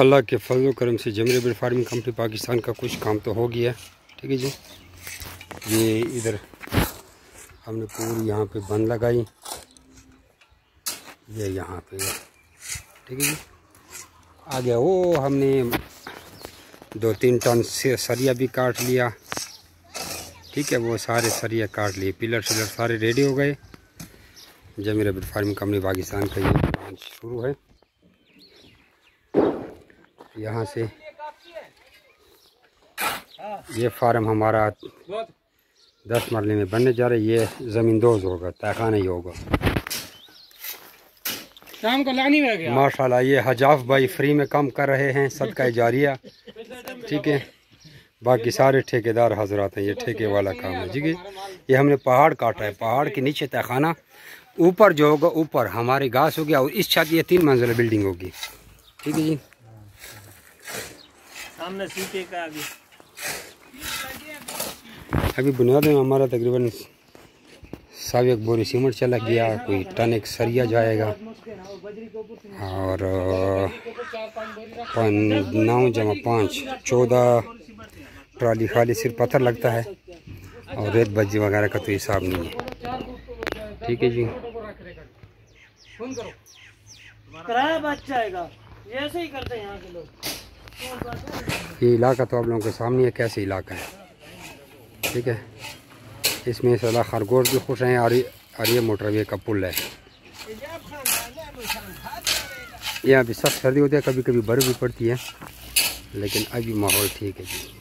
अल्लाह के फजल करम से जमीर बर्ड फार्मिंग कंपनी पाकिस्तान का कुछ काम तो हो गया। ठीक है जी, ये इधर हमने पूरी यहाँ पे बंद लगाई, ये यहाँ पे। ठीक है जी, आ गया वो हमने 2-3 टन से सरिया भी काट लिया। ठीक है, वो सारे सरिया काट लिए, पिलर शिलर सारे रेडी हो गए। जमीर बर्ड फार्मिंग कंपनी पाकिस्तान का ये काम शुरू है। यहाँ से ये फार्म हमारा 10 मरले में बनने जा रहा है। ये ज़मीन दोज होगा, तहखाना ही होगा। शाम को लानी है क्या? माशाल्लाह, ये हजाफ भाई फ्री में काम कर रहे हैं, सदका जारिया। ठीक है, बाकी सारे ठेकेदार हजरात हैं, ये ठेके वाला काम है। ठीक है, ये हमने पहाड़ काटा है, पहाड़ के नीचे तहखाना, ऊपर जो होगा ऊपर हमारी घास होगी और इस छत ये 3 मंजिला बिल्डिंग होगी। ठीक है जी, सामने सीटे का आगे अभी बुनियाद में हमारा तकरीबन 1 बोरी सीमेंट चला गया, कोई टन 1 सरिया जाएगा और 9 जमा 5 14 ट्राली खाली सिर्फ पत्थर लगता है और रेत बज्जी वगैरह का तो हिसाब नहीं है। ठीक है जी, किराया बच जाएगा, ऐसे ही करते हैं यहाँ के लोग। ये इलाका तो आप लोगों के सामने है, कैसे इलाका है। ठीक है, इसमें सला खरगोश भी खुश हैं और ये मोटरवे का पुल है। यहाँ भी सख्त सर्दी होती है, कभी कभी बर्फ़ भी पड़ती है, लेकिन अभी माहौल ठीक है जी।